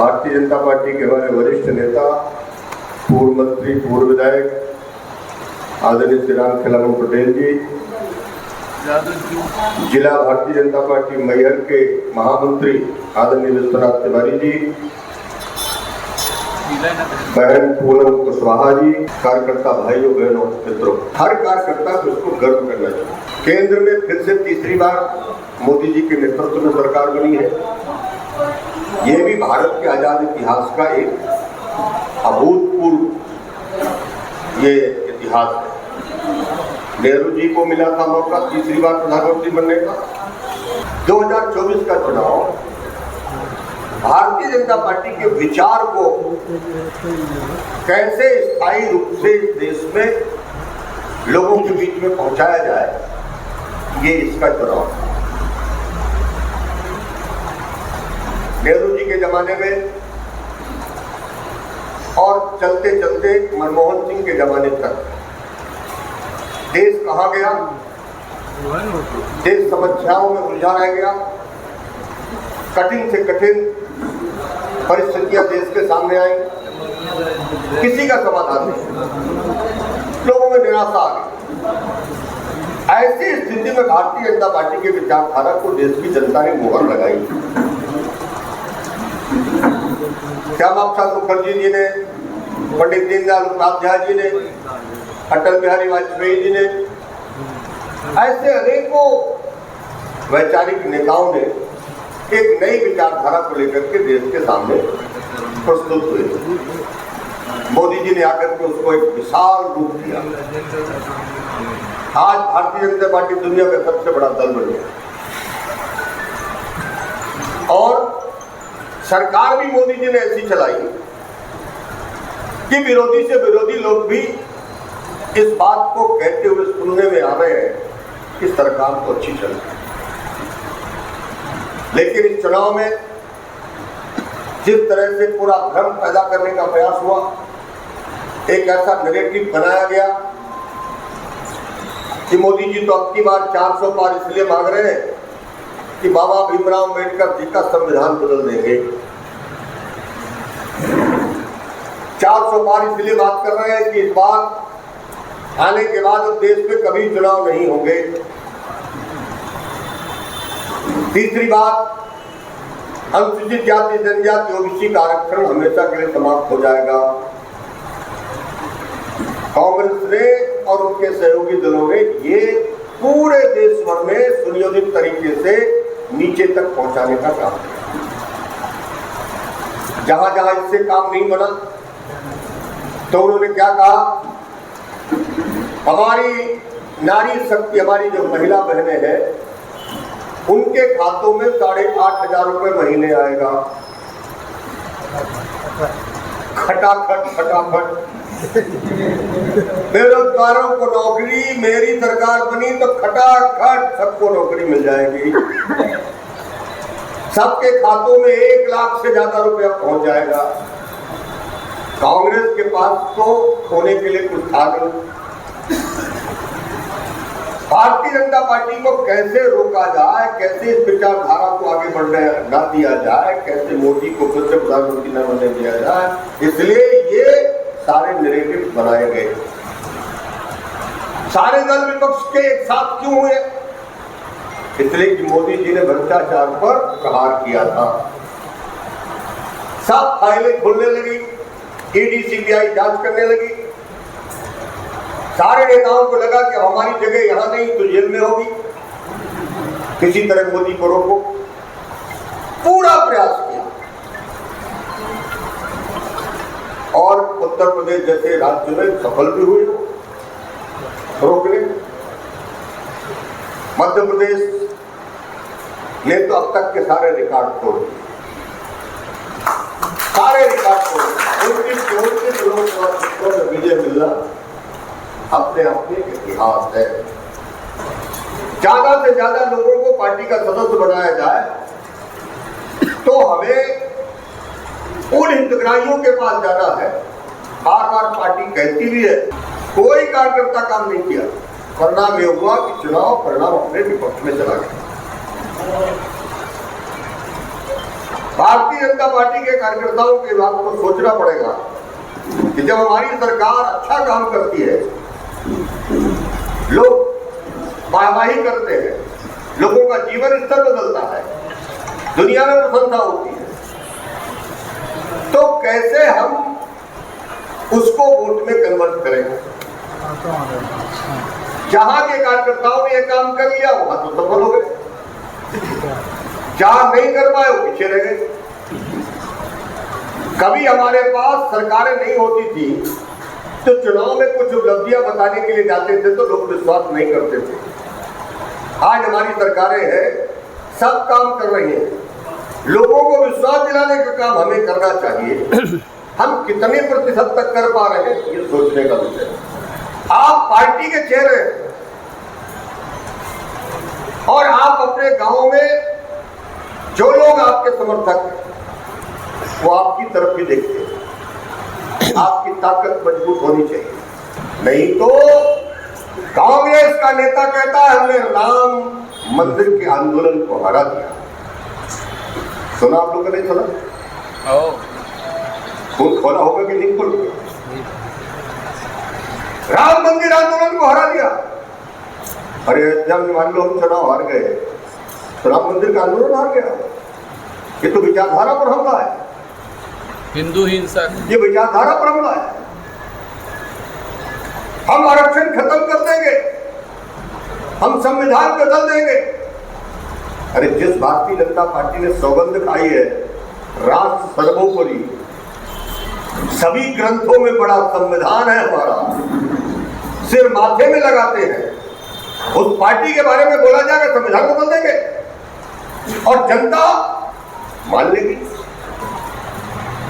Bharatiya Janata party के हमारे वरिष्ठ नेता, पूर्व मंत्री, पूर्व विधायक आदरणीय श्री राम खिलावन पटेल जी, जिला भारतीय जनता पार्टी मैहर के महामंत्री आदरणीय विश्वनाथ तिवारी जी, बहन पूनम कुशवाहा जी, कार्यकर्ता भाइयों बहनों मित्रों, हर कार्यकर्ता को इसको गर्व करना चाहिए। केंद्र में फिर से तीसरी बार मोदी जी के नेतृत्व में सरकार बनी है। ये भी भारत के आजाद इतिहास का एक अभूतपूर्व ये इतिहास है। नेहरू जी को मिला था मौका तीसरी बार प्रधानमंत्री बनने का। 2024 का चुनाव भारतीय जनता पार्टी के विचार को कैसे स्थायी रूप से इस देश में लोगों के बीच में पहुंचाया जाए, ये इसका चुनाव है। नेहरू जी के जमाने में और चलते चलते मनमोहन सिंह के जमाने तक देश कहां गया? देश समस्याओं में उलझा रह गया। कठिन से कठिन परिस्थितियां देश के सामने आई, किसी का समाधान नहीं, लोगों में निराशा आ गई। ऐसी स्थिति में भारतीय जनता पार्टी के विचारधारा को देश की जनता ने मुहर लगाई। श्यामा प्रसाद मुखर्जी जी ने, पंडित दीनदयाल उपाध्याय जी ने, अटल बिहारी वाजपेयी जी ने, ऐसे अनेकों वैचारिक नेताओं ने एक नई विचारधारा को लेकर के देश के सामने प्रस्तुत हुए। मोदी जी ने आकर के उसको एक विशाल रूप दिया। आज भारतीय जनता पार्टी दुनिया का सबसे बड़ा दल बन गया और सरकार भी मोदी जी ने ऐसी चलाई कि विरोधी से विरोधी लोग भी इस बात को कहते हुए सुनने में आ रहे हैं कि सरकार तो अच्छी चल रही है। लेकिन इस चुनाव में जिस तरह से पूरा भ्रम पैदा करने का प्रयास हुआ, एक ऐसा नैरेटिव बनाया गया कि मोदी जी तो अब की बार 400 पार इसलिए मांग रहे हैं कि बाबा भीमराव अम्बेडकर जी का संविधान बदल देंगे। 400 पार इसलिए बात कर रहे हैं कि इस बार आने के बाद अब देश में कभी चुनाव नहीं होंगे। तीसरी बात, अनुसूचित जाति जनजाति ओबीसी का आरक्षण हमेशा के लिए समाप्त हो जाएगा। कांग्रेस ने और उनके सहयोगी दलों ने ये पूरे देश भर में सुनियोजित तरीके से नीचे तक पहुंचाने का काम किया। जहां जहां इससे काम नहीं बना तो उन्होंने क्या कहा, हमारी नारी शक्ति, हमारी जो महिला बहनें हैं, उनके खातों में 8,500 रुपए महीने आएगा। खटाखट फटाफट बेरोजगारों को नौकरी, मेरी सरकार बनी तो खटाखट सबको नौकरी मिल जाएगी। सबके खातों में 1 लाख से ज्यादा रुपया पहुंच जाएगा। कांग्रेस के पास तो खोने के लिए कुछ था नहीं। भारतीय जनता पार्टी को कैसे रोका जाए, कैसे इस विचारधारा को आगे बढ़ने न दिया जाए, कैसे मोदी को फिर से प्रधानमंत्री न बनने दिया जाए, इसलिए ये सारे नैरेटिव बनाए गए। सारे दल विपक्ष के एक साथ क्यों हुए? इसलिए कि मोदी जी ने भ्रष्टाचार पर प्रहार किया था। सब फाइलें खुलने लगी, ईडी सीबीआई जांच करने लगी। सारे नेताओं को लगा कि हमारी जगह यहां नहीं तो जेल में होगी, किसी तरह मोदी को रोको। पूरा प्रयास किया और उत्तर प्रदेश जैसे राज्य में सफल भी हुए रोकने। मध्य प्रदेश ने तो अब तक के सारे रिकॉर्ड तोड़ दिए, सारे रिकॉर्ड तोड़ दिए। विजय मिलना अपने अपने इतिहास है। ज्यादा से ज्यादा लोगों को पार्टी का सदस्य बनाया जाए तो हमें उन हितग्राहियों के पास जाना है। बार बार पार्टी कहती भी है, कोई कार्यकर्ता काम नहीं किया। परिणाम ये हुआ कि चुनाव परिणाम अपने विपक्ष में चला गया। भारतीय जनता पार्टी के कार्यकर्ताओं के बात को सोचना पड़ेगा कि जब हमारी सरकार अच्छा काम करती है, लोग वाहवाही करते हैं, लोगों का जीवन स्तर बदलता है, दुनिया में प्रशंसा होती है, तो कैसे हम उसको वोट में कन्वर्ट करेंगे? जहां के कार्यकर्ताओं ने यह काम कर लिया वहां तो सफल हो गए, जहां नहीं कर पाए वो पीछे रह गए। कभी हमारे पास सरकारें नहीं होती थी तो चुनाव में कुछ उपलब्धियां बताने के लिए जाते थे तो लोग विश्वास नहीं करते थे। आज हमारी सरकारें हैं, सब काम कर रही हैं, लोगों को विश्वास दिलाने का काम हमें करना चाहिए। हम कितने प्रतिशत तक कर पा रहे हैं ये सोचने का विषय है। आप पार्टी के चेहरे हैं और आप अपने गांव में जो लोग आपके समर्थक हैं वो आपकी तरफ भी देखते हैं। आपकी ताकत मजबूत होनी चाहिए, नहीं तो कांग्रेस का नेता कहता है हमने राम मंदिर के आंदोलन को हरा दिया। सुना आप लोगों ने? सुना? खून खोला होगा कि नहीं खोला? राम मंदिर आंदोलन को हरा दिया। अरे जब मान लो हम चुनाव हार गए तो राम मंदिर का आंदोलन हार गया। ये तो विचारधारा पर हमला है, हिंदू हिंसा, ये विचारधारा पर हमला है। हम आरक्षण खत्म कर देंगे, हम संविधान बदल देंगे। अरे जिस भारतीय जनता पार्टी ने सौगंध खाई है राष्ट्र सर्वोपरि, सभी ग्रंथों में बड़ा संविधान है हमारा, सिर माथे में लगाते हैं, उस पार्टी के बारे में बोला जाएगा संविधान बदल देंगे और जनता मान लेगी।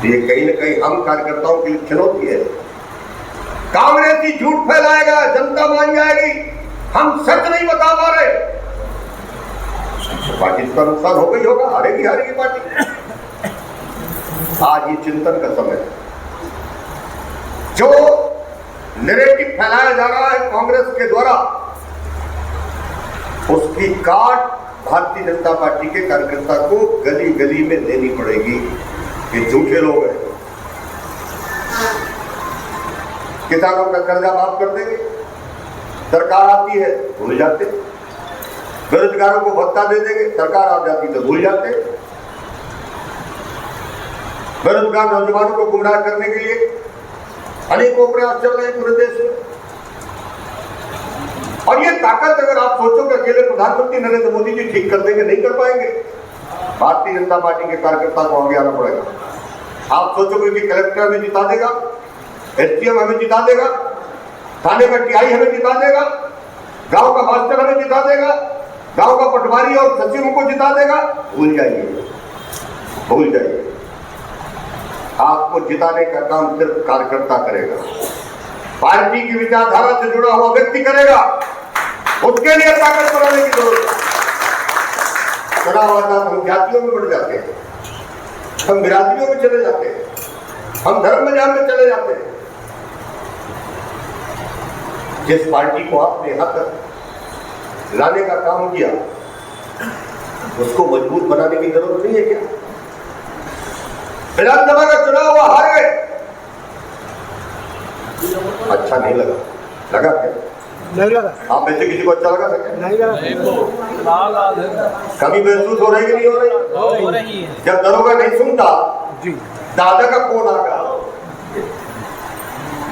ये कहीं ना कहीं हम कार्यकर्ताओं के लिए चुनौती है। कांग्रेस ही झूठ फैलाएगा, जनता मान जाएगी, हम सच नहीं बता पा रहे, पार्टी का नुकसान हो गई होगा, हारेगी पार्टी। आज ये चिंतन का समय है। जो नैरेटिव फैलाया जा रहा है कांग्रेस के द्वारा, उसकी काट भारतीय जनता पार्टी के कार्यकर्ता को गली गली में देनी पड़ेगी। ये झूठे लोग हैं। किसानों का कर्जा माफ कर देंगे, सरकार आती है भूल जाते। बेरोजगारों को भत्ता दे देंगे, सरकार आ जाती तो भूल जाते। बेरोजगार नौजवानों को गुमराह करने के लिए अनेकों प्रयास चल रहे हैं पूरे देश में। और ये ताकत अगर आप सोचो कि अकेले प्रधानमंत्री नरेंद्र मोदी जी ठीक कर देंगे, नहीं कर पाएंगे। भारतीय जनता पार्टी के कार्यकर्ता को आगे आना पड़ेगा। आप सोचोगे कि कलेक्टर हमें जिता देगा, एसडीएम हमें जिता देगा, थाने का टीआई हमें जिता देगा, गांव का मास्टर हमें जिता देगा, गांव का पटवारी और सचिव को जिता देगा, भूल जाइए, भूल जाइए। आपको जिताने का काम सिर्फ कार्यकर्ता करेगा, पार्टी की विचारधारा से जुड़ा हुआ व्यक्ति करेगा। उसके लिए ताकत बनाने की जरूरत है। चुनाव आता हम जातियों में बढ़ जाते हैं, हम बिरादरियों में चले जाते हैं, हम धर्म मजाब में चले जाते हैं। जिस पार्टी को आपने यहां तक लाने का काम किया उसको मजबूत बनाने की जरूरत नहीं है क्या? विधानसभा का चुनाव हुआ, हार गए, अच्छा नहीं लगा? लगा क्या? नहीं लगा। आप में से किसी को अच्छा लगा सकते? नहीं लगा। कभी महसूस हो रही कि नहीं हो रही? हो रही है। जब दरोगा नहीं सुनता जी, दादा का फोन आ गया,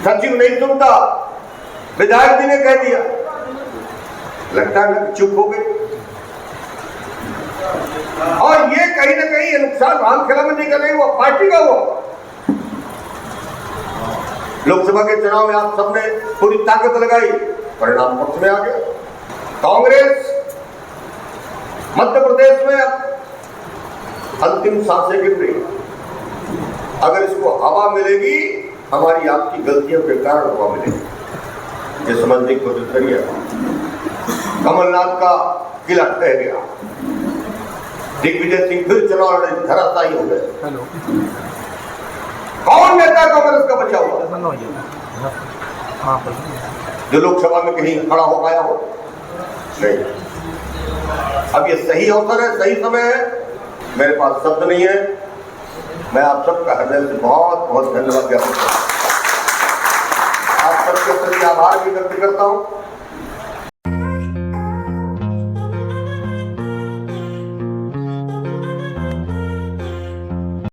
सचिव नहीं सुनता, विधायक जी ने कह दिया, लगता है ना चुप हो गए। और ये कहीं ना कहीं नुकसान राम खेला में नहीं कर रही, वो पार्टी का हुआ। लोकसभा के चुनाव में आप सबने पूरी ताकत लगाई, परिणाम पक्ष में आ गया। कांग्रेस मध्य प्रदेश में अंतिम सांसें गिर रही। अगर इसको हवा मिलेगी, हमारी आपकी गलतियों के कारण हवा मिलेगी, ये समझने की कोशिश करिए। कमलनाथ का किला ढह गया, दिग्विजय सिंह फिर चुनाव लड़े, धराशायी हो गए। कौन नेता कांग्रेस का बचा हुआ जो लोकसभा में कहीं खड़ा हो पाया हो? नहीं। अब ये सही अवसर है, सही समय है, मेरे पास शब्द नहीं है। मैं आप सबका हृदय से बहुत बहुत धन्यवाद ज्ञापित करता हूँ। आप सबके प्रति आभार भी व्यक्त करता हूँ।